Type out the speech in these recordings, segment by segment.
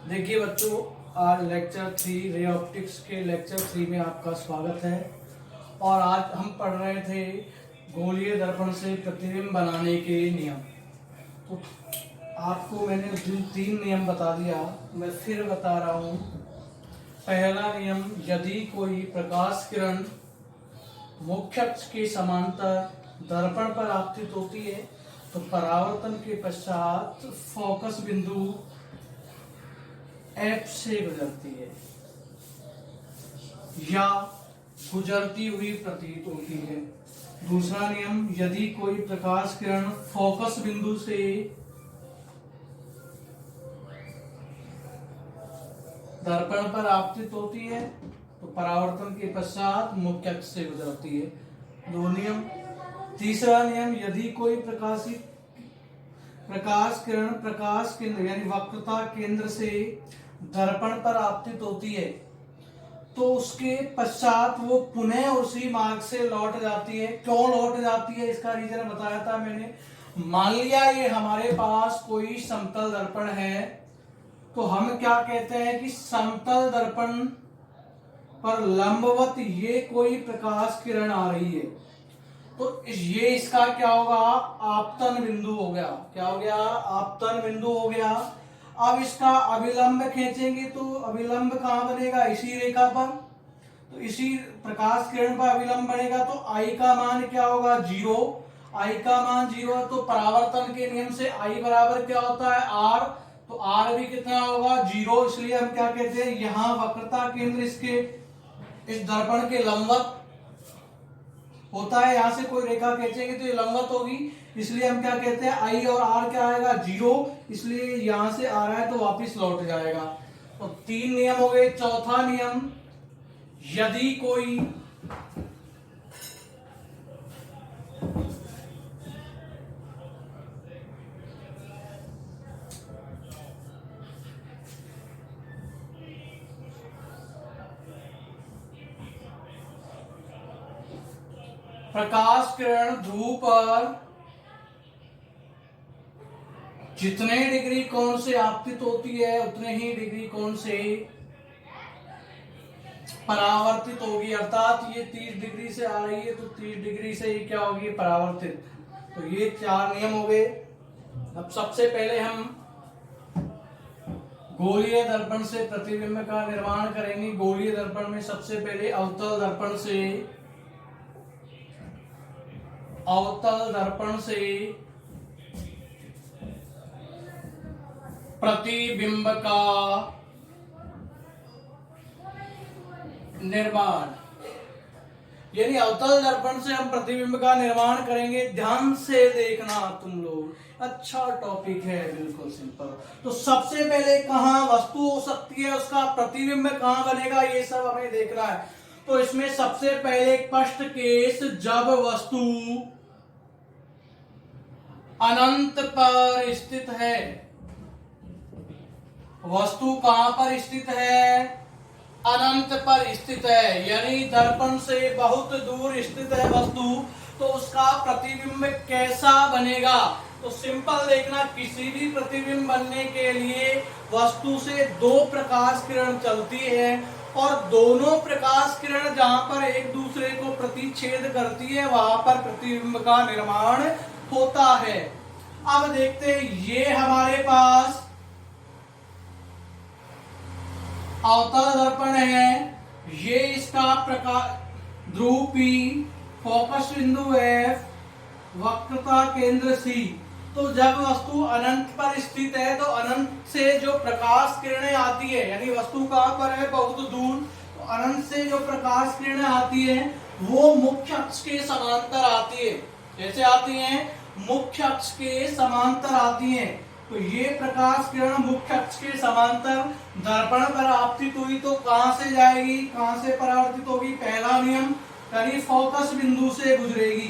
देखिए बच्चों, आज लेक्चर 3 रे ऑप्टिक्स के लेक्चर 3 में आपका स्वागत है। और आज हम पढ़ रहे थे गोलीय दर्पण से प्रतिबिंब बनाने के नियम। तो आपको मैंने उस दिन 3 नियम बता दिया, मैं फिर बता रहा हूँ। पहला नियम, यदि कोई प्रकाश किरण मुख्य अक्ष के समांतर दर्पण पर आपतित होती है तो परावर्तन के पश्चात फोकस बिंदु F से गुजरती है या गुजरती हुई प्रतीत होती है। दूसरा नियम, यदि कोई प्रकाश किरण फोकस बिंदु से दर्पण पर आपतित होती है तो परावर्तन के पश्चात मुख्य अक्ष से गुजरती है। दो नियम। तीसरा नियम, यदि कोई प्रकाश किरण प्रकाश केंद्र यानी वक्रता केंद्र से दर्पण पर आपतित होती है तो उसके पश्चात वो पुनः उसी मार्ग से लौट जाती है। क्यों लौट जाती है, इसका रीजन बताया था मैंने। मान लिया ये हमारे पास कोई समतल दर्पण है तो हम क्या कहते हैं कि समतल दर्पण पर लंबवत ये कोई प्रकाश किरण आ रही है तो ये इसका क्या होगा, आपतन बिंदु हो गया। क्या हो गया, आपतन बिंदु हो गया। अब इसका अभिलंब खींचेंगे तो अभिलंब कहां बनेगा, इसी रेखा पर। तो इसी प्रकाश किरण पर अभिलंब बनेगा तो आई का मान क्या होगा, 0। आई का मान 0 है तो परावर्तन के नियम से आई बराबर क्या होता है, आर। तो आर भी कितना होगा, 0। इसलिए हम क्या कहते हैं, यहां वक्रता केंद्र इसके इस दर्पण के लंबवत होता है। यहां से कोई रेखा खींचेंगे तो ये लंबवत होगी, इसलिए हम क्या कहते हैं, आई और आर क्या आएगा, 0। इसलिए यहां से आ रहा है तो वापस लौट जाएगा। तो 3 नियम हो गए। चौथा नियम, यदि कोई प्रकाश किरण ध्रुव पर जितने डिग्री कोण से आपतित होती है उतने ही डिग्री कोण से परावर्तित होगी। अर्थात ये 30 डिग्री से आ रही है तो 30 डिग्री से ही क्या होगी, परावर्तित। तो ये 4 नियम हो गए। अब सबसे पहले हम गोलीय दर्पण से प्रतिबिंब का निर्माण करेंगे। गोलीय दर्पण में सबसे पहले अवतल दर्पण से प्रतिबिंब का निर्माण, यानी अवतल दर्पण से हम प्रतिबिंब का निर्माण करेंगे। ध्यान से देखना तुम लोग, अच्छा टॉपिक है, बिल्कुल सिंपल। तो सबसे पहले कहां वस्तु हो सकती है, उसका प्रतिबिंब कहां बनेगा, ये सब हमें देखना है। तो इसमें सबसे पहले फर्स्ट केस, जब वस्तु अनंत पर स्थित है। वस्तु कहां पर स्थित है, अनंत पर स्थित है, यानी दर्पण से बहुत दूर स्थित है वस्तु। तो उसका प्रतिबिंब कैसा बनेगा, तो सिंपल देखना, किसी भी प्रतिबिंब बनने के लिए वस्तु से 2 प्रकाश किरण चलती है और दोनों प्रकाश किरण जहां पर एक दूसरे को प्रतिच्छेद करती है वहां पर प्रतिबिंब का निर्माण होता है। अब देखते हैं, ये हमारे पास अवतल दर्पण है, ये इसका प्रकाश ध्रुव P, फोकस बिंदु F, वक्रता केंद्र C। तो जब वस्तु अनंत पर स्थित है तो अनंत से जो प्रकाश किरणें आती है, यानी वस्तु कहां पर है, बहुत दूर, तो अनंत से जो प्रकाश किरणें आती है वो मुख्य अक्ष के समांतर आती है। कैसे आती हैं, मुख्य अक्ष के समांतर आती हैं। तो ये प्रकाश किरण मुख्य अक्ष के समांतर दर्पण पर आपतित हुई तो कहां से जाएगी, कहां से परावर्तित होगी, पहला नियम, यानी फोकस बिंदु से गुजरेगी।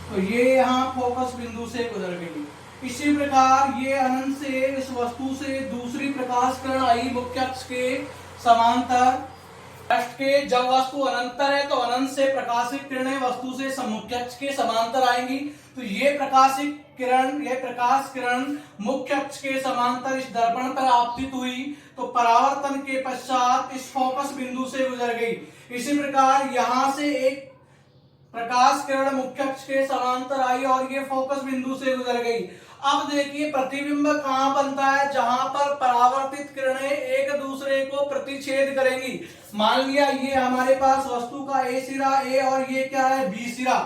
तो ये यहां फोकस बिंदु से गुजर गई। इसी प्रकार ये अनंत से इस वस्तु से दूसरी प्रकाश किरण आई मुख्य अक्ष के समांतर, पृष्ठ के जब वस्तु अनंतर है तो अनंत से प्रकाशित किरणें वस्तु से मुख्य अक्ष के समांतर आएंगी। तो ये प्रकाश किरण मुख्य अक्ष के समांतर इस दर्पण पर आपतित हुई तो परावर्तन के पश्चात इस फोकस बिंदु से गुजर गई। इसी प्रकार यहां से एक प्रकाश किरण मुख्य अक्ष के समांतर आई और ये फोकस बिंदु से गुजर गई। अब देखिए प्रतिबिंब कहां बनता है, जहां पर परावर्तित किरणें एक दूसरे को प्रतिच्छेद करेंगी। मान लिया ये हमारे पास वस्तु का ए सिरा ए और ये क्या है बी सिरा,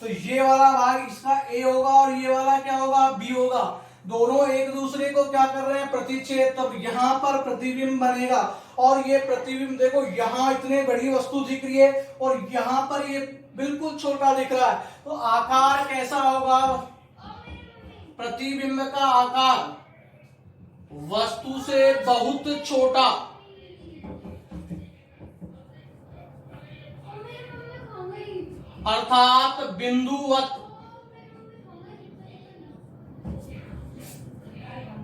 तो ये वाला भाग इसका ए होगा और ये वाला क्या होगा बी होगा। दोनों एक दूसरे को क्या कर रहे हैं प्रतिच्छेद, तब यहाँ पर प्रतिबिंब बनेगा। और ये प्रतिबिंब देखो यहाँ इतनी बड़ी वस्तु दिख रही है और यहाँ पर ये बिल्कुल छोटा दिख रहा है, तो आकार कैसा होगा, प्रतिबिंब का आकार वस्तु से बहुत छोटा, अर्थात बिंदुवत।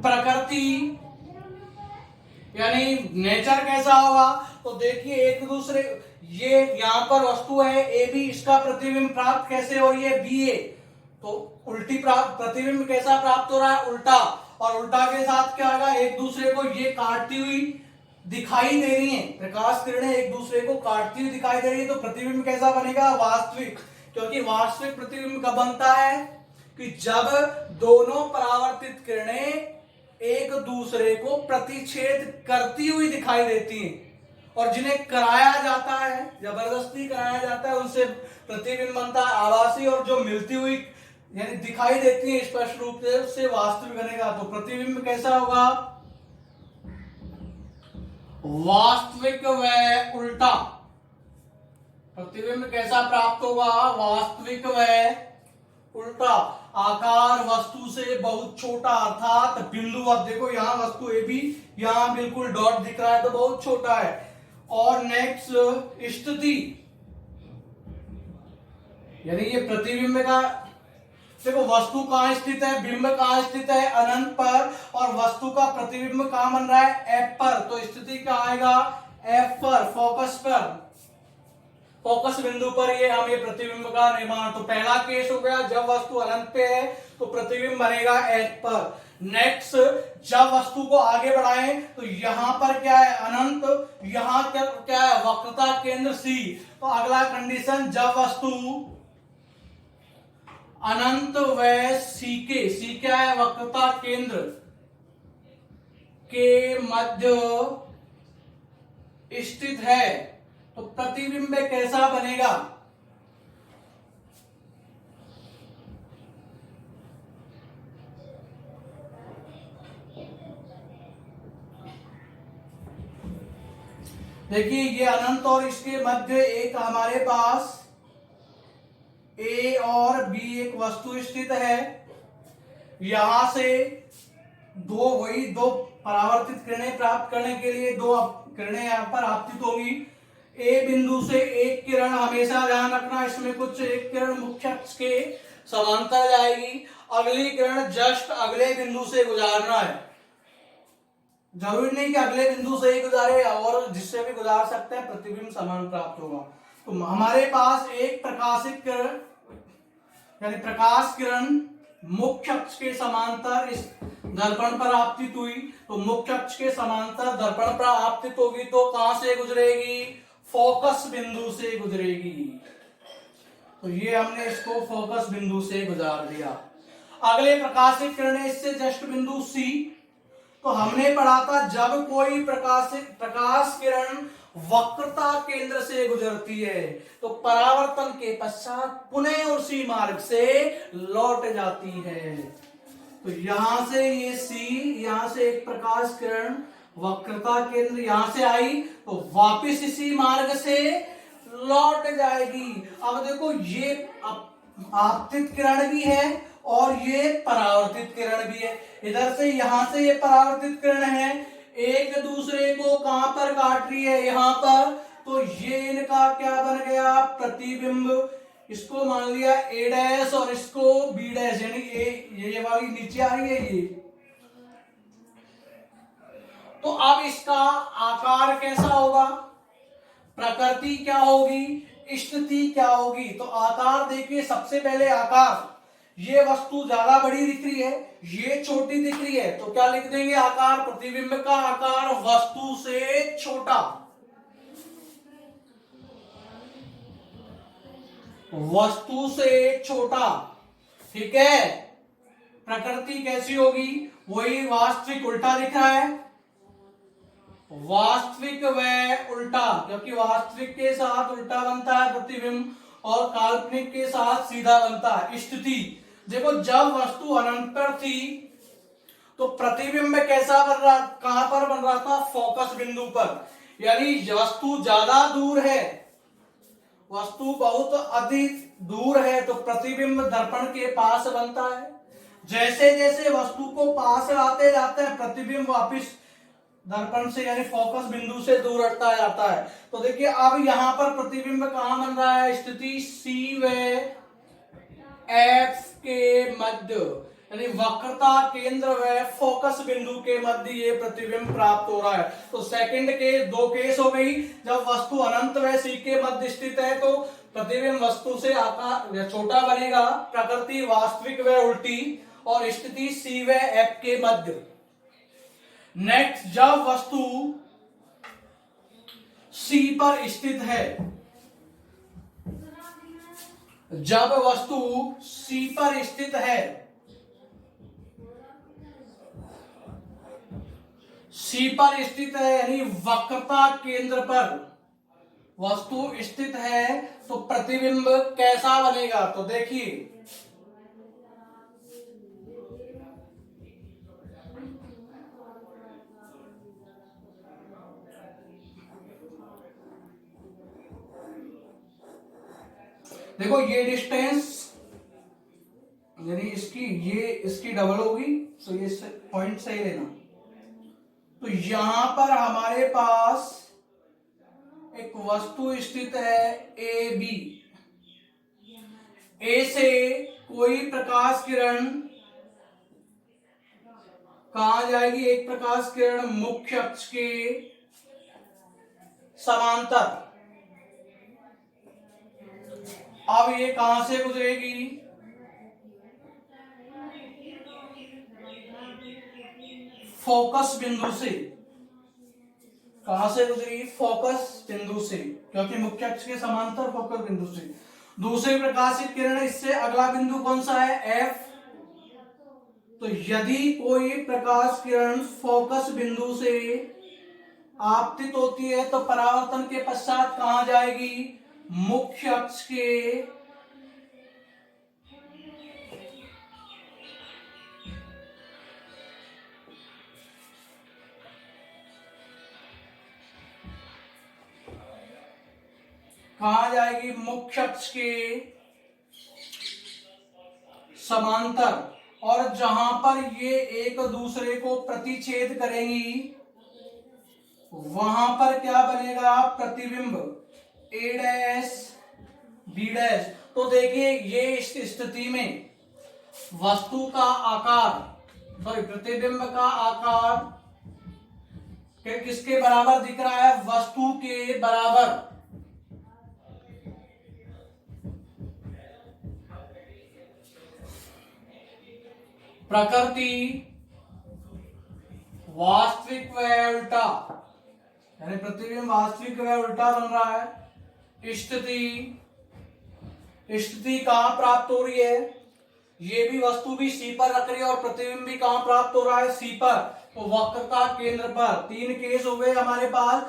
प्रकृति यानी नेचर कैसा होगा, तो देखिए एक दूसरे, ये यहां पर वस्तु है ए बी, इसका प्रतिबिंब प्राप्त कैसे हो रही है बी ए, तो उल्टी प्राप्त प्रतिबिंब कैसा प्राप्त हो रहा है उल्टा, और उल्टा के साथ क्या होगा एक दूसरे को ये काटती हुई दिखाई दे रही है, प्रकाश किरणें एक दूसरे को काटती हुई दिखाई दे रही है, तो प्रतिबिंब कैसा बनेगा वास्तविक। क्योंकि वास्तविक प्रतिबिंब कब बनता है कि जब दोनों परावर्तित किरणें एक दूसरे को प्रतिच्छेद करती हुई दिखाई देती हैं, और जिन्हें कराया जाता है जबरदस्ती कराया जाता है उनसे प्रतिबिंब बनता है आभासी, और जो मिलती हुई यानी दिखाई देती है स्पष्ट रूप से उससे वास्तविक बनेगा। तो प्रतिबिंब कैसा होगा वास्तविक व उल्टा। प्रतिबिंब कैसा प्राप्त होगा वास्तविक व उल्टा। आकार वस्तु से बहुत छोटा अर्थात बिंदु, अब देखो यहाँ वस्तु ए बी, यहाँ बिल्कुल डॉट दिख रहा है तो बहुत छोटा है। और नेक्स्ट स्थिति, यानी ये प्रतिबिंब का देखो वस्तु कहां स्थित है, बिंब कहां स्थित है अनंत पर, और वस्तु का प्रतिबिंब कहां बन रहा है एफ पर, तो स्थिति क्या आएगा एफ पर, फोकस पर, फोकस बिंदु पर ये हमें प्रतिबिंब का निर्माण। तो पहला केस हो गया जब वस्तु अनंत पे है तो प्रतिबिंब बनेगा एफ पर। नेक्स्ट जब वस्तु को आगे बढ़ाएं तो यहां पर क्या है अनंत, यहां क्या है वक्रता केंद्र सी। तो अगला कंडीशन जब वस्तु अनंत व सी क्या है वक्रता केंद्र के मध्य स्थित है तो प्रतिबिंब कैसा बनेगा, देखिए ये अनंत और इसके मध्य एक हमारे पास ए और बी एक वस्तु स्थित है। यहां से दो परावर्तित किरणें प्राप्त करने के लिए दो किरणें यहां पर आपतित होंगी। ए बिंदु से एक किरण, हमेशा ध्यान रखना इसमें कुछ, एक किरण मुख्य अक्ष के समांतर जाएगी, अगली किरण जस्ट अगले बिंदु से गुजारना है। जरूरी नहीं कि अगले बिंदु से ही गुजारे, और जिससे भी गुजार सकते हैं प्रतिबिंब समान प्राप्त होगा। तो हमारे पास एक प्रकाशित किरण यानी प्रकाश किरण मुख्य अक्ष के समांतर इस दर्पण पर आपतित हुई, तो मुख्य अक्ष के समांतर दर्पण पर आपतित होगी तो कहां से गुजरेगी फोकस बिंदु से गुजरेगी। तो ये हमने इसको फोकस बिंदु से गुजार दिया। अगले प्रकाशित किरणें इससे जस्ट बिंदु सी, तो हमने पढ़ा था जब कोई प्रकाश किरण वक्रता केंद्र से गुजरती है तो परावर्तन के पश्चात पुनः उसी मार्ग से लौट जाती है। तो यहां से ये सी, यहां से एक प्रकाश किरण वक्रता केंद्र यहां से आई तो वापस इसी मार्ग से लौट जाएगी। अब देखो ये आपतित किरण भी है और ये परावर्तित किरण भी है। इधर से यहां से ये परावर्तित किरण है, एक दूसरे को कहां पर काट रही है यहां पर, तो ये इनका क्या बन गया प्रतिबिंब। इसको मान लिया ए डैश और इसको बी डैश, यानी ये वाली नीचे आ रही है ये। तो अब इसका आकार कैसा होगा, प्रकृति क्या होगी, स्थिति क्या होगी। तो आकार देखिए, सबसे पहले आकार, ये वस्तु ज्यादा बड़ी दिख रही है, ये छोटी दिख रही है, तो क्या लिख देंगे, आकार, प्रतिबिंब का आकार वस्तु से छोटा, वस्तु से छोटा, ठीक है। प्रकृति कैसी होगी, वही वास्तविक, उल्टा दिख रहा है, वास्तविक व उल्टा, क्योंकि वास्तविक के साथ उल्टा बनता है प्रतिबिंब और काल्पनिक के साथ सीधा बनता है। स्थिति देखो, जब वस्तु अनंत पर थी तो प्रतिबिंब कैसा बन रहा, कहां पर बन रहा था, फोकस बिंदु पर, यानी वस्तु ज्यादा दूर है, वस्तु बहुत अधिक दूर है तो प्रतिबिंब दर्पण के पास बनता है। जैसे जैसे वस्तु को पास लाते जाते हैं प्रतिबिंब वापिस दर्पण से यानी फोकस बिंदु से दूर हटता जाता है। तो देखिए अब यहां पर प्रतिबिंब कहां बन रहा है, स्थिति सी व एफ के मध्य, यानी वक्रता केंद्र व फोकस बिंदु के मध्य ये प्रतिबिंब प्राप्त हो रहा है। तो सेकंड के दो केस हो गई, जब वस्तु अनंत व सी के मध्य स्थित है तो प्रतिबिंब वस्तु से आकार छोटा बनेगा, प्रकृति वास्तविक व उल्टी, और स्थिति सी व एफ के मध्य। नेक्स्ट, जब वस्तु सी पर स्थित है, जब वस्तु सी पर स्थित है, सी पर स्थित है यानी वक्रता केंद्र पर वस्तु स्थित है तो प्रतिबिंब कैसा बनेगा, तो देखिए देखो ये डिस्टेंस यानी इसकी डबल होगी, तो ये पॉइंट सही लेना। तो यहां पर हमारे पास एक वस्तु स्थित है ए बी, ए से कोई प्रकाश किरण कहां जाएगी, एक प्रकाश किरण मुख्य अक्ष के समांतर, अब ये कहां से गुजरेगी, फोकस बिंदु से, कहां से गुजरेगी, फोकस बिंदु से, क्योंकि मुख्य अक्ष के समांतर फोकस बिंदु से। दूसरी प्रकाशित किरण, इससे अगला बिंदु कौन सा है, एफ। तो यदि कोई प्रकाश किरण फोकस बिंदु से आपतित होती है तो परावर्तन के पश्चात कहां जाएगी, मुख्य अक्ष के कहा जाएगी, मुख्य अक्ष के समांतर, और जहां पर ये एक दूसरे को प्रतिच्छेद करेंगी वहां पर क्या बनेगा, प्रतिबिंब ए डैश बी डैश। तो देखिए ये इस स्थिति में वस्तु का आकार, सॉरी प्रतिबिंब का आकार किसके बराबर दिख रहा है, वस्तु के बराबर। प्रकृति वास्तविक व उल्टा, यानी प्रतिबिंब वास्तविक व उल्टा बन रहा है। स्थिति कहां प्राप्त हो रही है, ये भी वस्तु भी सी पर रख रही है और प्रतिबिंब भी कहां प्राप्त हो रहा है, सी पर, तो वक्रता केंद्र पर। तीन केस हो गए हमारे पास।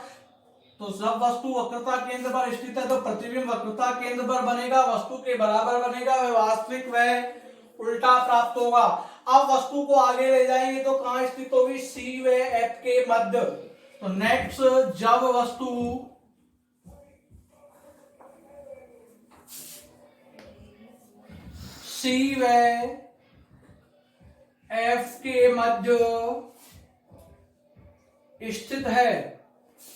तो जब वस्तु वक्रता केंद्र पर स्थित है तो प्रतिबिंब वक्रता केंद्र पर बनेगा, वस्तु के बराबर बनेगा, वास्तविक व उल्टा प्राप्त होगा। अब वस्तु को आगे ले जाएंगे तो कहां स्थित होगी, सी व एफ के मध्य। तो नेक्स्ट, जब वस्तु सी व एफ के मध्य स्थित है,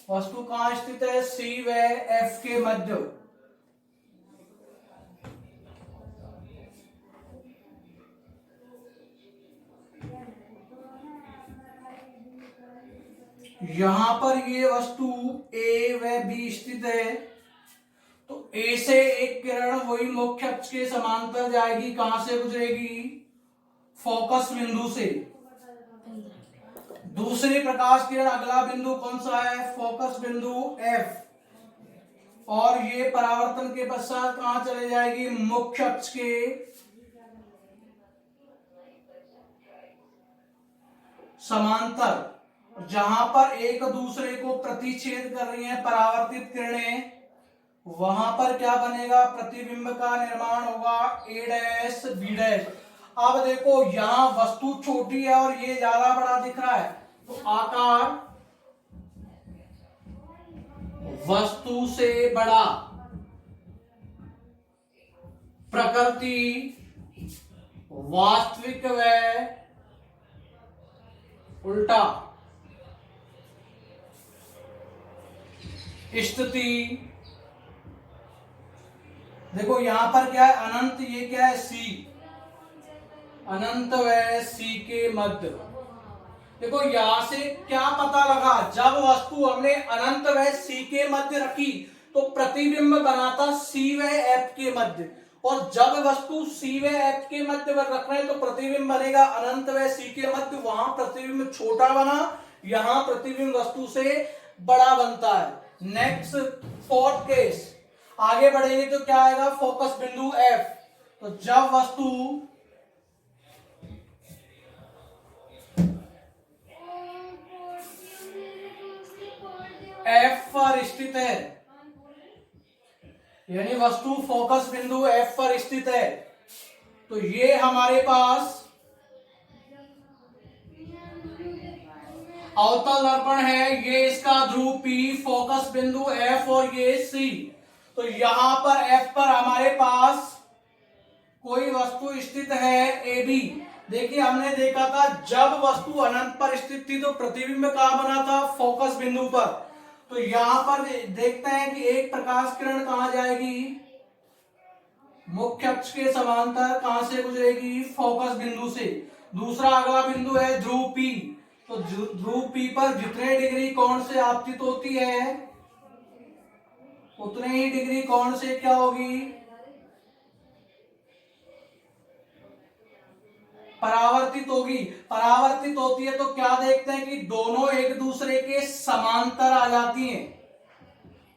वस्तु कहां स्थित है, सी व एफ के मध्य, यहां पर ये वस्तु ए व बी स्थित है, तो ए से एक किरण वही मुख्य अक्ष के समांतर जाएगी, कहां से गुजरेगी, फोकस बिंदु से। दूसरी प्रकाश किरण अगला बिंदु कौन सा है, फोकस बिंदु एफ, और ये परावर्तन के पश्चात कहां चले जाएगी, मुख्य अक्ष के समांतर। जहां पर एक दूसरे को प्रतिच्छेद कर रही हैं परावर्तित किरणें, वहां पर क्या बनेगा, प्रतिबिंब का निर्माण होगा ए डैश बी डैश। अब देखो यहां वस्तु छोटी है और ये ज्यादा बड़ा दिख रहा है, तो आकार वस्तु से बड़ा, प्रकृति वास्तविक व उल्टा, स्थिति देखो यहां पर क्या है, अनंत, ये क्या है, सी, अनंत व सी के मध्य। देखो यहां से क्या पता लगा, जब वस्तु हमने अनंत व सी के मध्य रखी तो प्रतिबिंब बनाता सी व एफ के मध्य, और जब वस्तु सी व एफ के मध्य पर रख रहे हैं तो प्रतिबिंब बनेगा अनंत व सी के मध्य। वहां प्रतिबिंब छोटा बना, यहां प्रतिबिंब वस्तु से बड़ा बनता है। नेक्स्ट फोर्थ केस, आगे बढ़ेंगे तो क्या आएगा, फोकस बिंदु एफ। तो जब वस्तु एफ पर स्थित है, यानी वस्तु फोकस बिंदु एफ पर स्थित है, तो ये हमारे पास अवतल दर्पण है, ये इसका ध्रुव पी, फोकस बिंदु एफ और ये सी। तो यहां पर एफ पर हमारे पास कोई वस्तु स्थित है ए बी। देखिए हमने देखा था जब वस्तु अनंत पर स्थित थी तो प्रतिबिंब कहां बना था, फोकस बिंदु पर। तो यहां पर देखते हैं कि एक प्रकाश किरण कहां जाएगी, मुख्य अक्ष के समांतर, कहां से गुजरेगी, फोकस बिंदु से। दूसरा अगला बिंदु है ध्रुव पी, तो ध्रुव पी पर जितने डिग्री कोण से आपतित होती है उतने ही डिग्री कोण से क्या होगी, परावर्तित होगी। परावर्तित होती है तो क्या देखते हैं कि दोनों एक दूसरे के समांतर आ जाती हैं।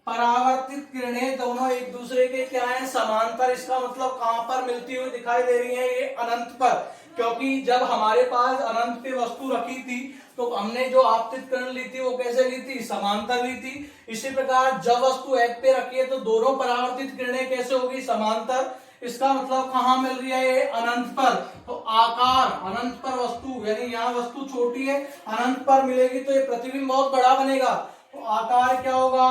परावर्तित किरणें दोनों एक दूसरे के क्या है, समांतर। इसका मतलब कहां पर मिलती हुई दिखाई दे रही है, ये अनंत पर, क्योंकि जब हमारे पास अनंत पे वस्तु रखी थी तो हमने जो आपतित किरण ली थी वो कैसे ली थी, समांतर ली थी। इसी प्रकार जब वस्तु एक पे रखी है तो दोनों परावर्तित किरणें कैसे होगी, समांतर। इसका मतलब कहां मिल रही है, ये अनंत पर। तो आकार अनंत पर वस्तु, यानी यहाँ वस्तु छोटी है, अनंत पर मिलेगी तो ये प्रतिबिंब बहुत बड़ा बनेगा, तो आकार क्या होगा,